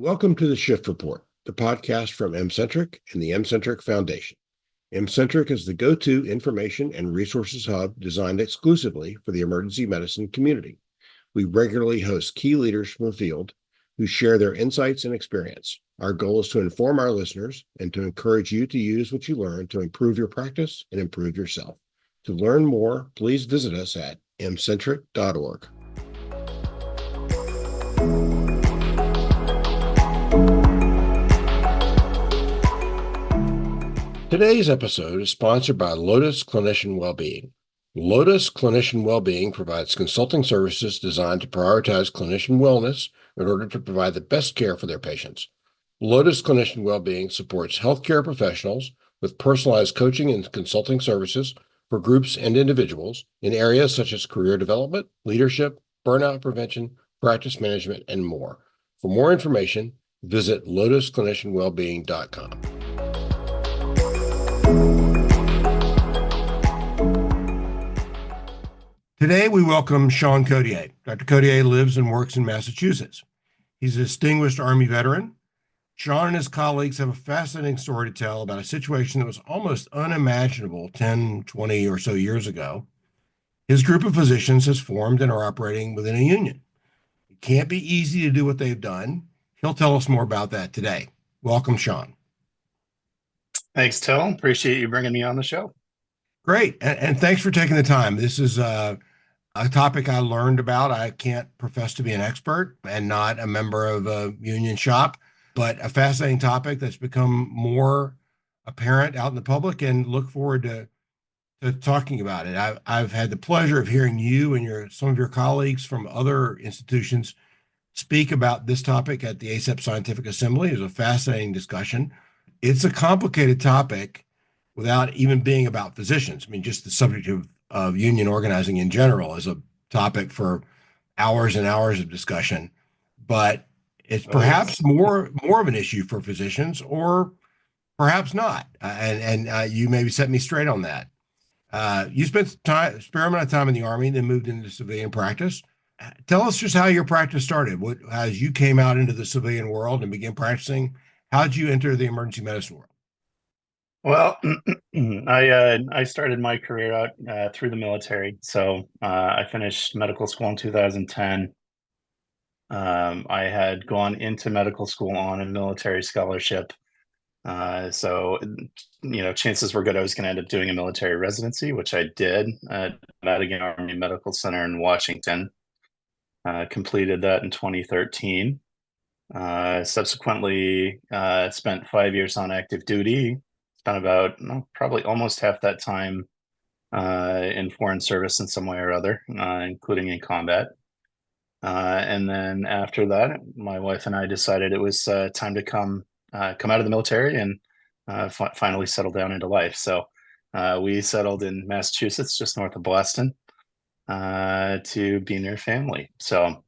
Welcome to the Shift Report, the podcast from MCentric and the MCentric Foundation. MCentric is the go-to information and resources hub designed exclusively for the emergency medicine community. We regularly host key leaders from the field who share their insights and experience. Our goal is to inform our listeners and to encourage you to use what you learn to improve your practice and improve yourself. To learn more, please visit us at mcentric.org. Today's episode is sponsored by Lotus Clinician Wellbeing. Lotus Clinician Wellbeing provides consulting services designed to prioritize clinician wellness in order to provide the best care for their patients. Lotus Clinician Wellbeing supports healthcare professionals with personalized coaching and consulting services for groups and individuals in areas such as career development, leadership, burnout prevention, practice management, and more. For more information, visit lotusclinicianwellbeing.com. Today, we welcome Sean Codier. Dr. Codier lives and works in Massachusetts. He's a distinguished Army veteran. Sean and his colleagues have a fascinating story to tell about a situation that was almost unimaginable 10, 20 or so years ago. His group of physicians has formed and are operating within a union. It can't be easy to do what they've done. He'll tell us more about that today. Welcome, Sean. Thanks, Till. Appreciate you bringing me on the show. Great. And thanks for taking the time. This is a topic I learned about. I can't profess to be an expert and not a member of a union shop, but a fascinating topic that's become more apparent out in the public, and look forward to talking about it. I've had the pleasure of hearing you and some of your colleagues from other institutions speak about this topic at the ACEP Scientific Assembly. It was a fascinating discussion. It's a complicated topic without even being about physicians. I mean, just the subject of union organizing in general is a topic for hours and hours of discussion, but it's perhaps more of an issue for physicians, or perhaps not. And you maybe set me straight on that. You spent a fair amount of time in the Army, then moved into civilian practice. Tell us just how your practice started. As you came out into the civilian world and began practicing, how did you enter the emergency medicine world? Well, I started my career out through the military. So I finished medical school in 2010. I had gone into medical school on a military scholarship. So, chances were good I was going to end up doing a military residency, which I did at Madigan Army Medical Center in Washington. Completed that in 2013. Subsequently, spent 5 years on active duty. Spent about probably almost half that time in foreign service in some way or other, including in combat. And then after that, my wife and I decided it was time to come out of the military and finally settle down into life. So we settled in Massachusetts, just north of Boston, to be near family. So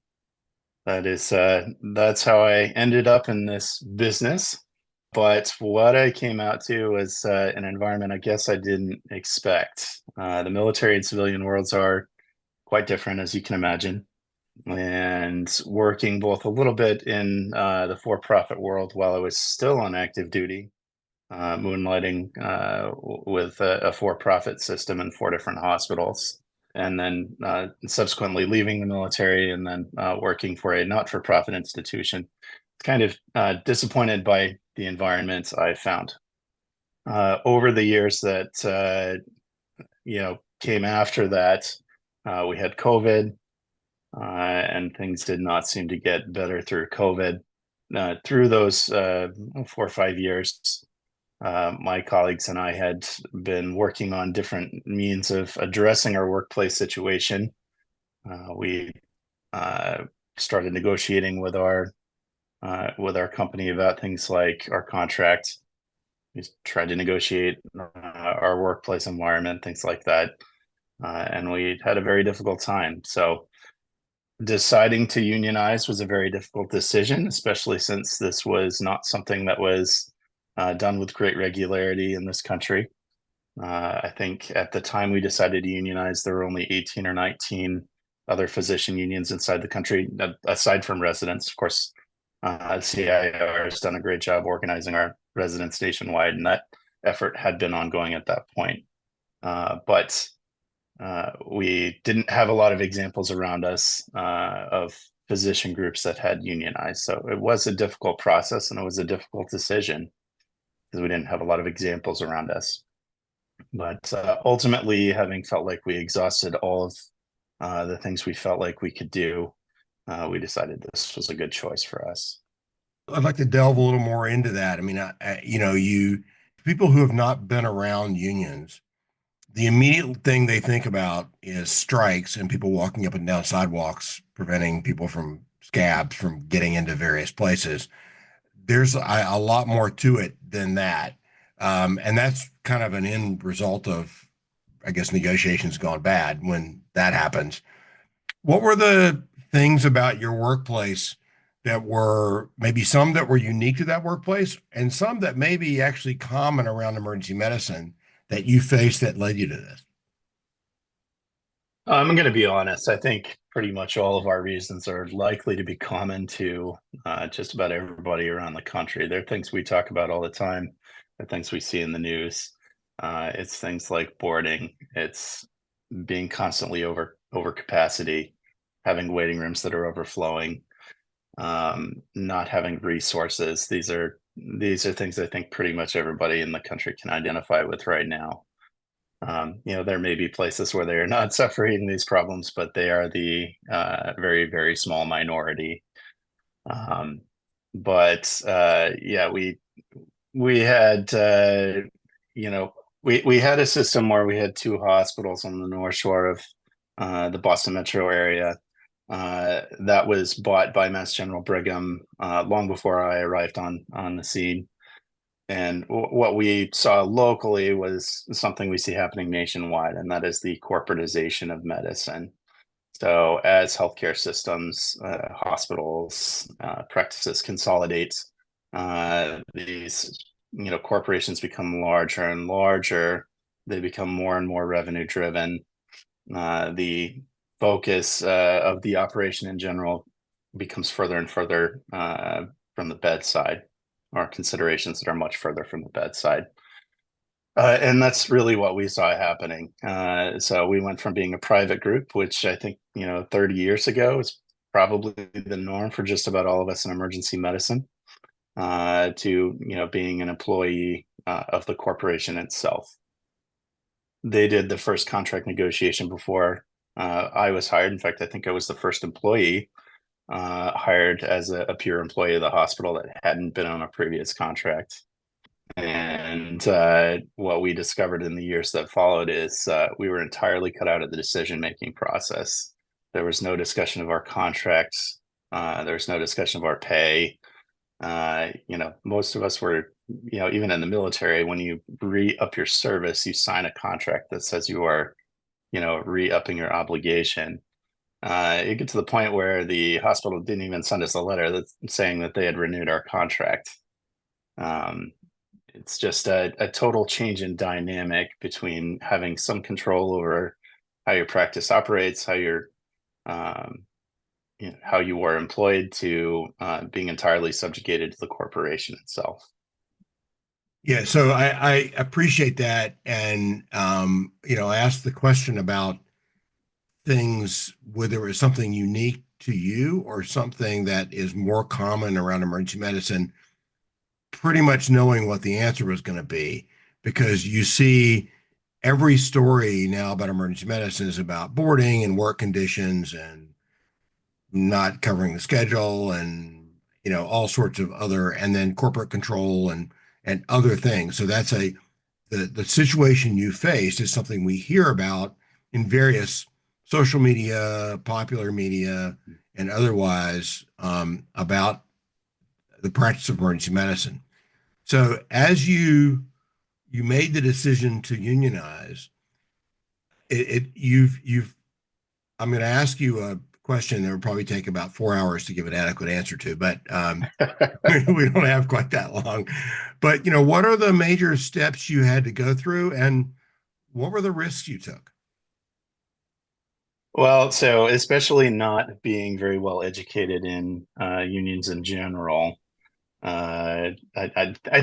that's how I ended up in this business. But what I came out to was an environment I guess I didn't expect. The military and civilian worlds are quite different, as you can imagine. And working both a little bit in the for-profit world while I was still on active duty, moonlighting with a for-profit system in 4 different hospitals, and then subsequently leaving the military and then working for a not-for-profit institution. Kind of disappointed by the environment I found. Over the years that came after that, we had COVID, and things did not seem to get better through COVID. Through those 4 or 5 years, my colleagues and I had been working on different means of addressing our workplace situation. We started negotiating with our company about things like our contract. We tried to negotiate our workplace environment, things like that. And we had a very difficult time. So deciding to unionize was a very difficult decision, especially since this was not something that was done with great regularity in this country. I think at the time we decided to unionize, there were only 18 or 19 other physician unions inside the country, aside from residents. Of course, CIR has done a great job organizing our residents nationwide, and that effort had been ongoing at that point. But we didn't have a lot of examples around us of physician groups that had unionized. So it was a difficult process and it was a difficult decision because we didn't have a lot of examples around us. But ultimately, having felt like we exhausted all of the things we felt like we could do, we decided this was a good choice for us. I'd like to delve a little more into that. I mean, you people who have not been around unions, the immediate thing they think about is strikes and people walking up and down sidewalks, preventing people from scabs from getting into various places. There's a lot more to it than that. And that's kind of an end result of, I guess, negotiations gone bad when that happens. What were the things about your workplace that were maybe some that were unique to that workplace and some that may be actually common around emergency medicine that you faced that led you to this? I'm going to be honest. I think pretty much all of our reasons are likely to be common to just about everybody around the country. They're things we talk about all the time. They're things we see in the news. It's things like boarding. It's being constantly over capacity, having waiting rooms that are overflowing, not having resources. These are things I think pretty much everybody in the country can identify with right now. There may be places where they are not suffering these problems, but they are the very, very small minority. Um, but yeah, we had we had a system where we had two hospitals on the North Shore of the Boston metro area. That was bought by Mass General Brigham long before I arrived on the scene. And what we saw locally was something we see happening nationwide, and that is the corporatization of medicine. So, as healthcare systems, hospitals, practices consolidate, these corporations become larger and larger. They become more and more revenue driven. The focus of the operation in general becomes further and further from the bedside, or considerations that are much further from the bedside. And that's really what we saw happening. So we went from being a private group, which I think, 30 years ago is probably the norm for just about all of us in emergency medicine, to, being an employee of the corporation itself. They did the first contract negotiation before I was hired. In fact, I think I was the first employee hired as a pure employee of the hospital that hadn't been on a previous contract. And what we discovered in the years that followed is we were entirely cut out of the decision-making process. There was no discussion of our contracts. There was no discussion of our pay. Most of us were, even in the military, when you re-up your service, you sign a contract that says you are, re-upping your obligation. You get to the point where the hospital didn't even send us a letter that's saying that they had renewed our contract. It's just a total change in dynamic between having some control over how your practice operates, um, how you are employed, to being entirely subjugated to the corporation itself. Yeah, so I appreciate that. And I asked the question about things, whether it was something unique to you or something that is more common around emergency medicine, pretty much knowing what the answer was going to be, because you see every story now about emergency medicine is about boarding and work conditions and not covering the schedule and all sorts of other, and then corporate control and other things. So that's the situation you faced is something we hear about in various social media, popular media, and otherwise, about the practice of emergency medicine. So as you made the decision to unionize, you've I'm going to ask you a question that would probably take about 4 hours to give an adequate answer to, but we don't have quite that long. But what are the major steps you had to go through, and what were the risks you took? Well, so especially not being very well educated in unions in general, I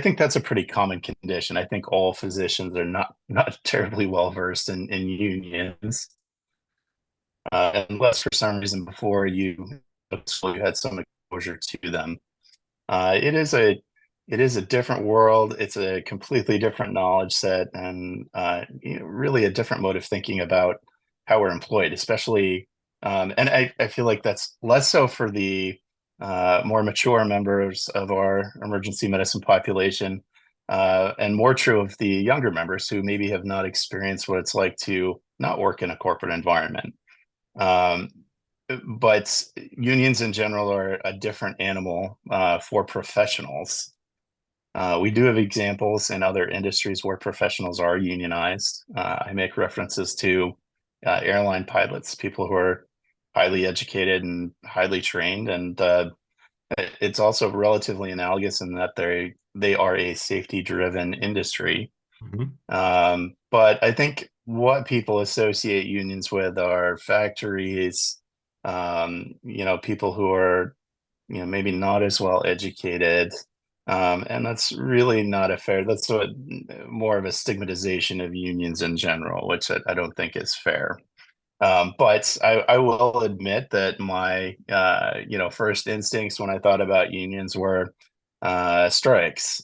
think that's a pretty common condition. I think all physicians are not terribly well versed in unions, unless for some reason before you had some exposure to them. It is a different world. It's a completely different knowledge set, and really a different mode of thinking about how we're employed, especially. And I feel like that's less so for the more mature members of our emergency medicine population, and more true of the younger members who maybe have not experienced what it's like to not work in a corporate environment. Um, but unions in general are a different animal for professionals. We do have examples in other industries where professionals are unionized. I make references to airline pilots, people who are highly educated and highly trained, and it's also relatively analogous in that they are a safety-driven industry. Mhm. But I think what people associate unions with are factories, people who are, maybe not as well educated. And that's really not a fair, that's what more of a stigmatization of unions in general, which I don't think is fair. But I will admit that my, first instincts when I thought about unions were strikes,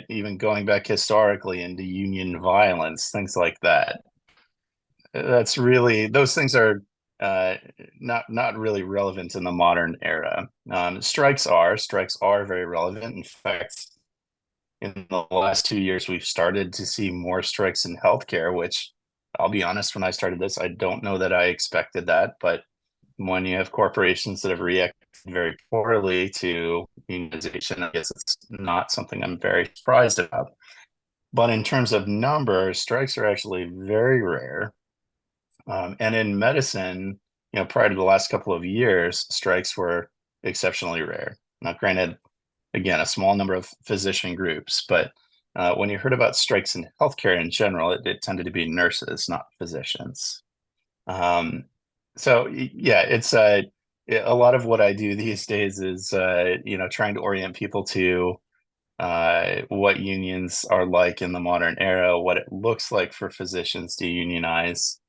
even going back historically into union violence, things like that. That's really those things are uh, not really relevant in the modern era. Strikes are very relevant. In fact, in the last 2 years, we've started to see more strikes in healthcare, which I'll be honest, when I started this, I don't know that I expected that. But when you have corporations that have reacted very poorly to unionization, I guess it's not something I'm very surprised about. But in terms of numbers, strikes are actually very rare. And in medicine, prior to the last couple of years, strikes were exceptionally rare. Now, granted, again, a small number of physician groups, but when you heard about strikes in healthcare in general, it tended to be nurses, not physicians. Um, so yeah, it's a lot of what I do these days is trying to orient people to what unions are like in the modern era, what it looks like for physicians to unionize,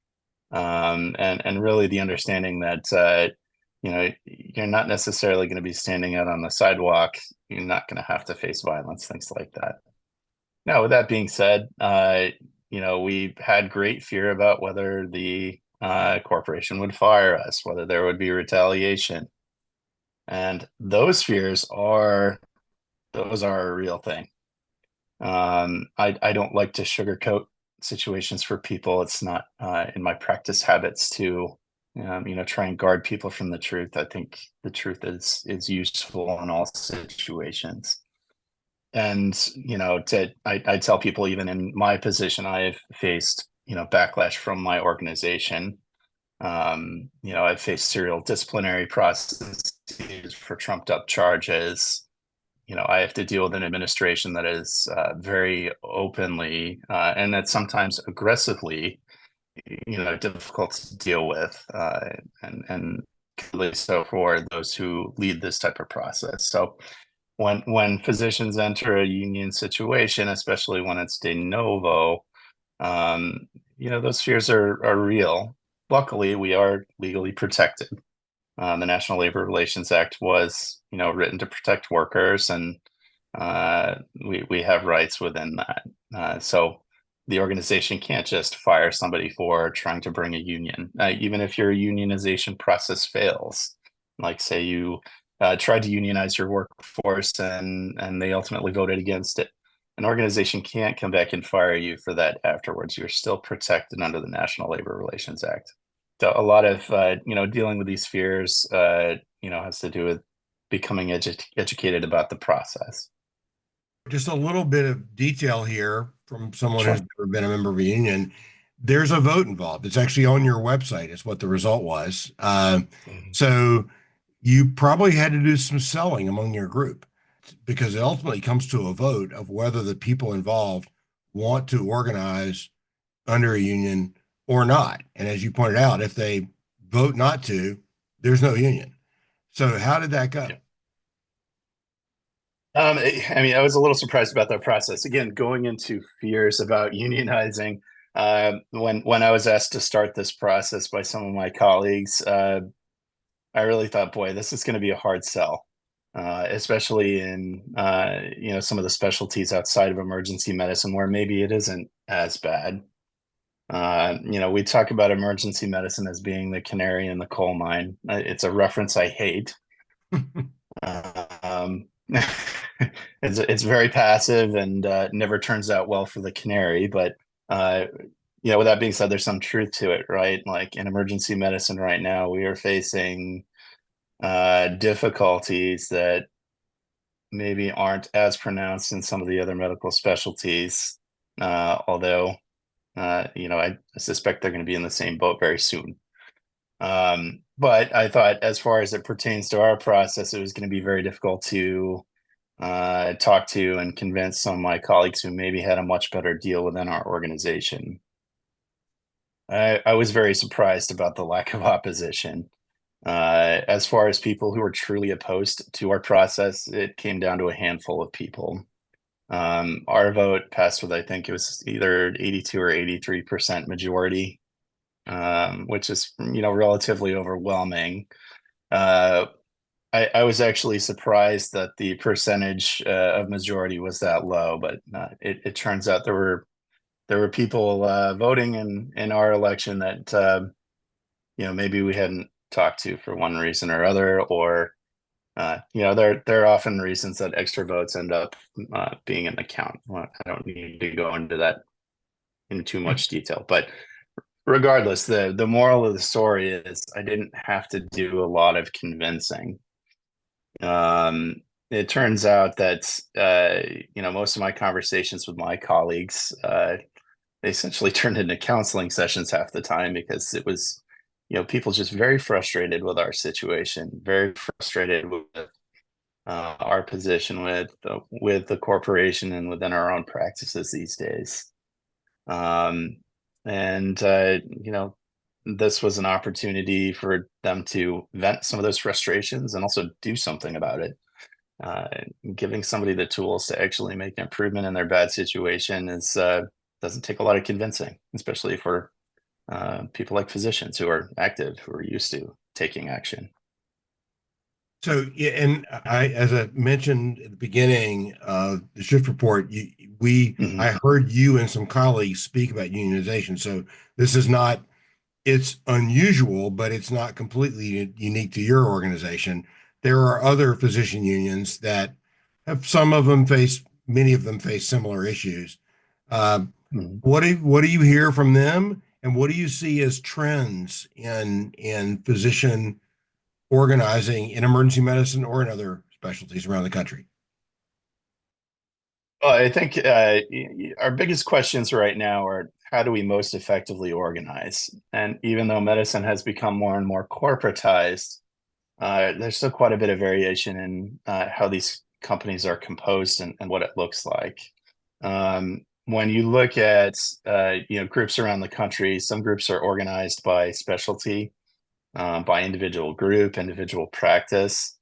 and really the understanding that you're not necessarily going to be standing out on the sidewalk. You're not going to have to face violence, things like that. Now, with that being said, we had great fear about whether the corporation would fire us, whether there would be retaliation, and those are a real thing. I don't like to sugarcoat situations for people. It's not in my practice habits to try and guard people from the truth. I think the truth is useful in all situations. And I tell people even in my position, I've faced backlash from my organization. I've faced serial disciplinary processes for trumped up charges. I have to deal with an administration that is very openly and that sometimes aggressively, difficult to deal with, and so for those who lead this type of process. So when physicians enter a union situation, especially when it's de novo, um, those fears are real. Luckily, we are legally protected. The National Labor Relations Act was, written to protect workers, and we have rights within that. So the organization can't just fire somebody for trying to bring a union, even if your unionization process fails. Like, say you tried to unionize your workforce and they ultimately voted against it. An organization can't come back and fire you for that afterwards. You're still protected under the National Labor Relations Act. So a lot of dealing with these fears, has to do with becoming educated about the process. Just a little bit of detail here from someone who's Sure. never been a member of a union. There's a vote involved. It's actually on your website. It's what the result was. Mhm. So you probably had to do some selling among your group because it ultimately comes to a vote of whether the people involved want to organize under a union or not. And as you pointed out, if they vote not to, there's no union. So how did that go? Yeah. I mean, I was a little surprised about that process. Again, going into fears about unionizing. When I was asked to start this process by some of my colleagues, I really thought, boy, this is going to be a hard sell, especially in some of the specialties outside of emergency medicine where maybe it isn't as bad. We talk about emergency medicine as being the canary in the coal mine. It's a reference I hate. Um, it's very passive and never turns out well for the canary. But uh, with that being said, there's some truth to it, right? Like in emergency medicine right now, we are facing difficulties that maybe aren't as pronounced in some of the other medical specialties. Although, I suspect they're going to be in the same boat very soon. But I thought, as far as it pertains to our process, it was going to be very difficult to talk to and convince some of my colleagues who maybe had a much better deal within our organization. I was very surprised about the lack of opposition. As far as people who were truly opposed to our process, it came down to a handful of people. Our vote passed with, I think it was either 82 or 83% majority, which is, relatively overwhelming. Uh, I was actually surprised that the percentage of majority was that low, but it turns out there were people voting in our election that maybe we hadn't talked to for one reason or other, or there are often reasons that extra votes end up being in the count. Well, I don't need to go into that in too much detail, but regardless, the moral of the story is I didn't have to do a lot of convincing. It turns out that most of my conversations with my colleagues they essentially turned into counseling sessions half the time because it was people just very frustrated with our situation, very frustrated with our position with the corporation and within our own practices these days. Um, and this was an opportunity for them to vent some of those frustrations and also do something about it. Uh, Giving somebody the tools to actually make an improvement in their bad situation is doesn't take a lot of convincing, especially for people like physicians who are active, who are used to taking action. So, yeah, and as I mentioned at the beginning of the shift report, Mhm. I heard you and some colleagues speak about unionization. So this is not, it's unusual, but it's not completely unique to your organization. There are other physician unions that have many of them face similar issues. Uh, Mhm. what do you hear from them, and what do you see as trends in physician organizing in emergency medicine or in other specialties around the country? Well, I think our biggest questions right now are how do we most effectively organize? And even though medicine has become more and more corporatized, there's still quite a bit of variation in how these companies are composed and what it looks like. When you look at groups around the country, some groups are organized by specialty, by individual group, individual practice.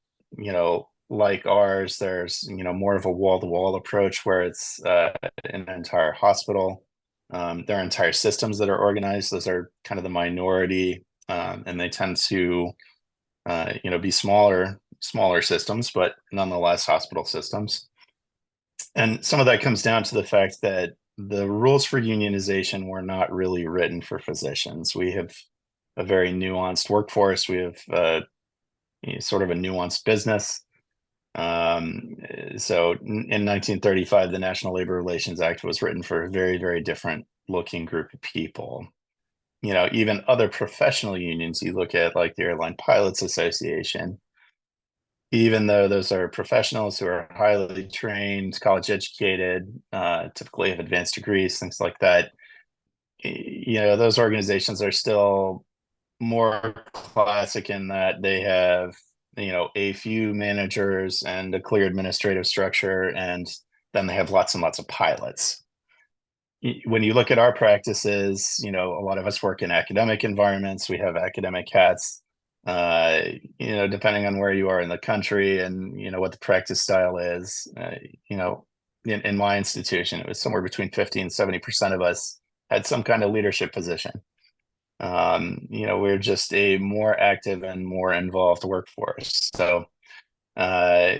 Like ours, there's more of a wall-to-wall approach where it's an entire hospital. There are entire systems that are organized. Those are kind of the minority, and they tend to be smaller systems, but nonetheless hospital systems. And some of that comes down to the fact that the rules for unionization were not really written for physicians. We have a very nuanced workforce. We have sort of a nuanced business. So in 1935, the National Labor Relations Act was written for a very, very different looking group of people. Even other professional unions, you look at like the Airline Pilots Association, even though those are professionals who are highly trained, college educated, typically have advanced degrees, things like that. Those organizations are still more classic in that they have, a few managers and a clear administrative structure, and then they have lots and lots of pilots. when you look at our practices, a lot of us work in academic environments. We have academic hats. Uh, Depending on where you are in the country and what the practice style is. You know, in my institution, it was somewhere between 50 and 70% of us had some kind of leadership position. We're just a more active and more involved workforce. So uh,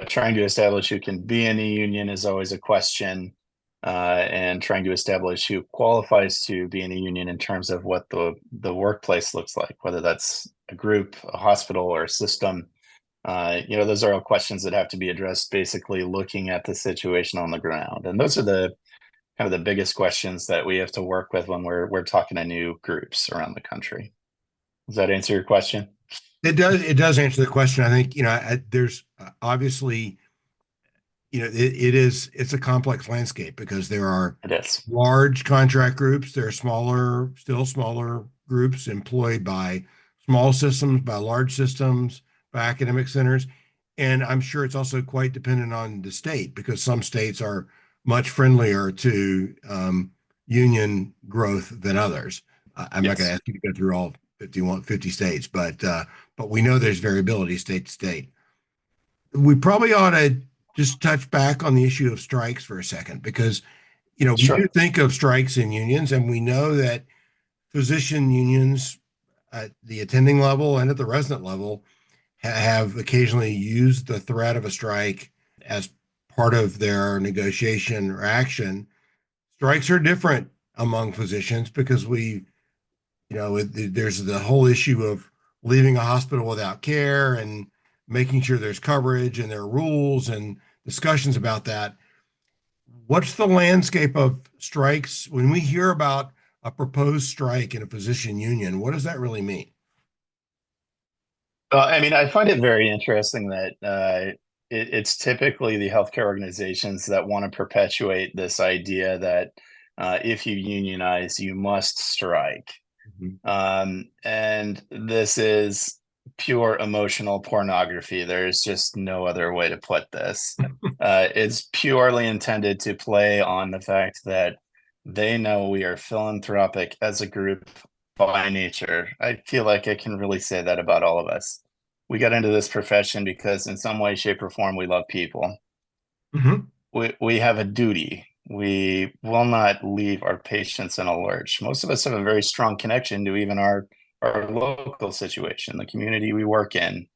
trying to establish who can be in a union is always a question, and trying to establish who qualifies to be in a union in terms of what the workplace looks like, whether that's a group, a hospital, or a system. Those are all questions that have to be addressed, basically looking at the situation on the ground. And those are the kind of the biggest questions that we have to work with when we're talking to new groups around the country. Does that answer your question? It does answer the question. I think, there's obviously, it's a complex landscape because there are It is. large contract groups, there are still smaller groups employed by small systems, by large systems, by academic centers. And I'm sure it's also quite dependent on the state because some states are much friendlier to union growth than others. I'm not going to Yes. ask you to go through all 50 states, but we know there's variability state to state. We probably ought to just touch back on the issue of strikes for a second because we do Sure. think of strikes in unions, and we know that physician unions at the attending level and at the resident level have occasionally used the threat of a strike as part of their negotiation or action. Strikes are different among physicians because there's the whole issue of leaving a hospital without care and making sure there's coverage and there are rules and discussions about that. What's the landscape of strikes when we hear about a proposed strike in a physician union? What does that really mean? Well, I mean, I find it very interesting that it's typically the healthcare organizations that want to perpetuate this idea that if you unionize, you must strike. Mhm. And this is pure emotional pornography. There's just no other way to put this. It's purely intended to play on the fact that they know we are philanthropic as a group by nature. I feel like I can really say that about all of us. We got into this profession because, in some way, shape, or form, we love people. Mhm. We have a duty. We will not leave our patients in a lurch. Most of us have a very strong connection to even our local situation, the community we work in.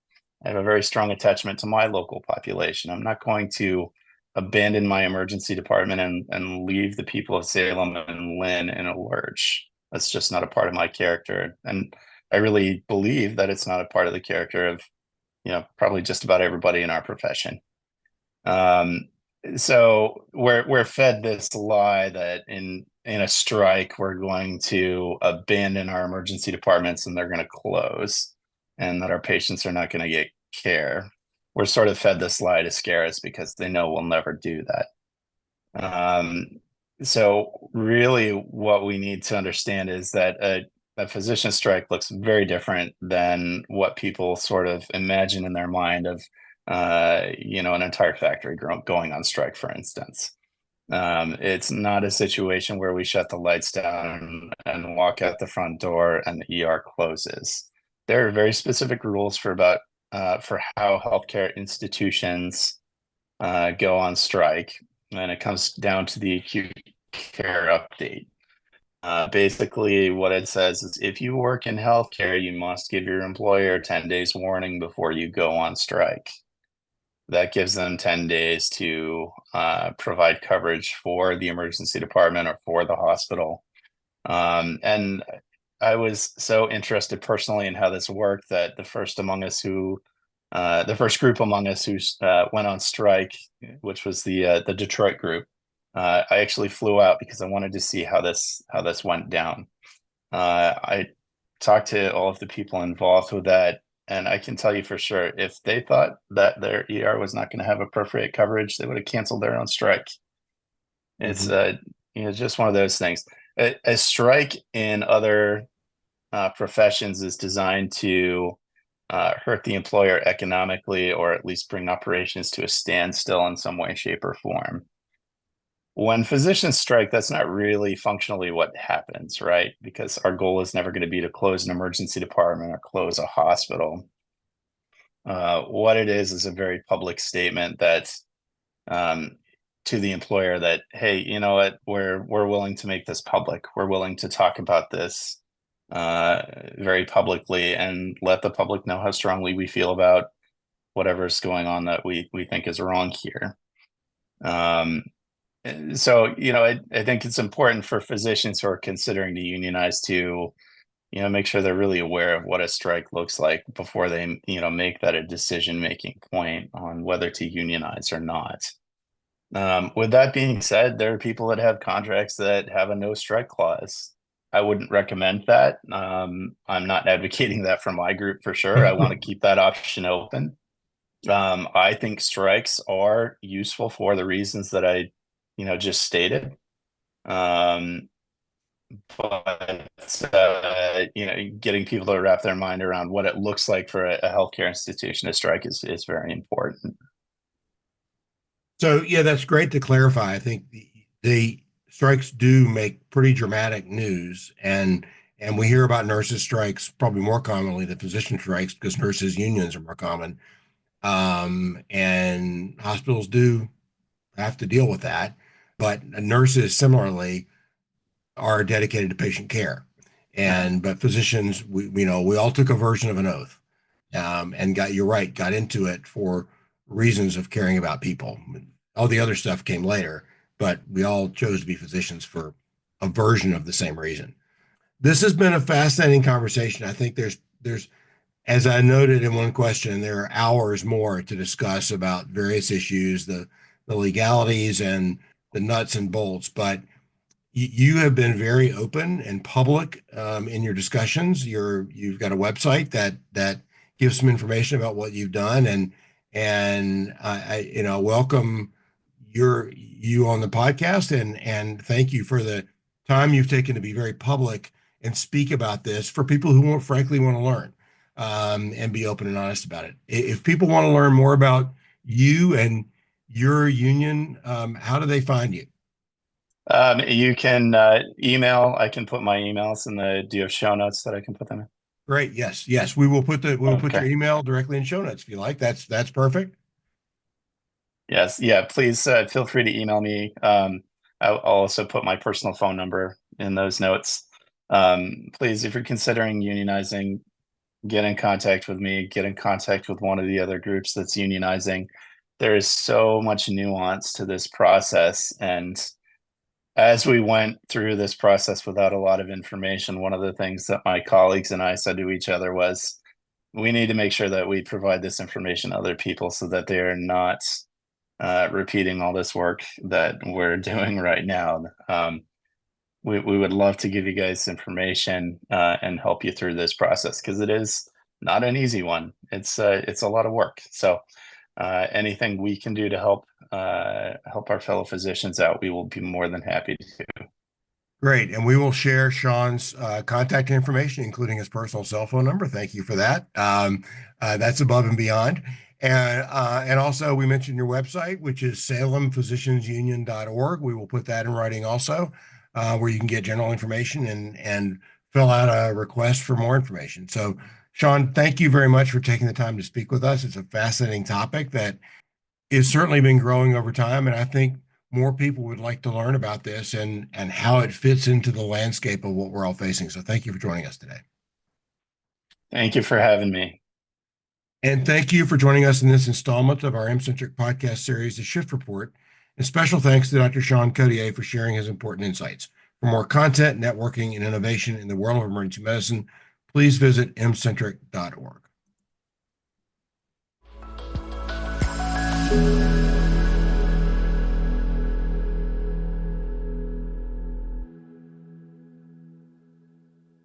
I have a very strong attachment to my local population. I'm not going to abandon my emergency department and leave the people of Salem and Lynn in a lurch. That's just not a part of my character. And I really believe that it's not a part of the character of, probably just about everybody in our profession. Um, so we're fed this lie that in a strike we're going to abandon our emergency departments and they're going to close, and that our patients are not going to get care. We're sort of fed this lie to scare us because they know we'll never do that. Um, so really, what we need to understand is that a physician strike looks very different than what people sort of imagine in their mind of, an entire factory going on strike, for instance. It's not a situation where we shut the lights down and walk out the front door and the ER closes. There are very specific rules for how healthcare institutions go on strike, and it comes down to the acute care update. Basically, what it says is if you work in healthcare, you must give your employer 10 days warning before you go on strike. That gives them 10 days to provide coverage for the emergency department or for the hospital. And I was so interested personally in how this worked that the first group among us who went on strike, which was the Detroit group, I actually flew out because I wanted to see how this went down. I talked to all of the people involved with that, and I can tell you for sure, if they thought that their ER was not going to have appropriate coverage, they would have canceled their own strike. It's Mhm. just one of those things. A strike in other professions is designed to hurt the employer economically, or at least bring operations to a standstill in some way, shape, or form. when physicians strike, that's not really functionally what happens, right? Because our goal is never going to be to close an emergency department or close a hospital. What it is a very public statement that um, to the employer that, hey, you know what, we're willing to make this public. We're willing to talk about this very publicly and let the public know how strongly we feel about whatever's going on that we think is wrong here. Um, so, I think it's important for physicians who are considering to unionize to, make sure they're really aware of what a strike looks like before they, make that a decision-making point on whether to unionize or not. With that being said, there are people that have contracts that have a no strike clause. I wouldn't recommend that. I'm not advocating that for my group for sure. I want to keep that option open. I think strikes are useful for the reasons that I, just stated. Um, but getting people to wrap their mind around what it looks like for a healthcare institution to strike is very important. So yeah, that's great to clarify. I think the strikes do make pretty dramatic news, and we hear about nurses strikes probably more commonly than physician strikes because nurses unions are more common. And hospitals do have to deal with that, but nurses similarly are dedicated to patient care. And but physicians, we all took a version of an oath, and you're right, got into it for reasons of caring about people. All the other stuff came later, but we all chose to be physicians for a version of the same reason. This has been a fascinating conversation. I think there's as I noted in one question, there are hours more to discuss about various issues, the legalities and the nuts and bolts, but you have been very open and public in your discussions. You've got a website that gives some information about what you've done, and welcome you on the podcast, and thank you for the time you've taken to be very public and speak about this for people who frankly want to learn, and be open and honest about it. If people want to learn more about you and your union, how do they find you? You can email. I can put my emails in the. Do you have show notes that I can put them in? Great. Yes. Yes. We will put your Okay. email directly in show notes if you like. That's perfect. Yes. Yeah. Please feel free to email me. I'll also put my personal phone number in those notes. Please, if you're considering unionizing, get in contact with me. Get in contact with one of the other groups that's unionizing. There is so much nuance to this process, and as we went through this process without a lot of information, one of the things that my colleagues and I said to each other was, we need to make sure that we provide this information to other people so that they are not repeating all this work that we're doing right now. We would love to give you guys information and help you through this process because it is not an easy one. It's a lot of work. So anything we can do to help our fellow physicians out, we will be more than happy to. Great. And we will share Sean's contact information, including his personal cell phone number. Thank you for that. That's above and beyond. And also we mentioned your website, which is salemphysiciansunion.org. We will put that in writing also, where you can get general information and fill out a request for more information. So, Sean, thank you very much for taking the time to speak with us. It's a fascinating topic that is certainly been growing over time, and I think more people would like to learn about this and how it fits into the landscape of what we're all facing. So thank you for joining us today. Thank you for having me. And thank you for joining us in this installment of our M-Centric podcast series, The Shift Report. And special thanks to Dr. Sean Codier for sharing his important insights. For more content, networking, and innovation in the world of emergency medicine, please visit mcentric.org.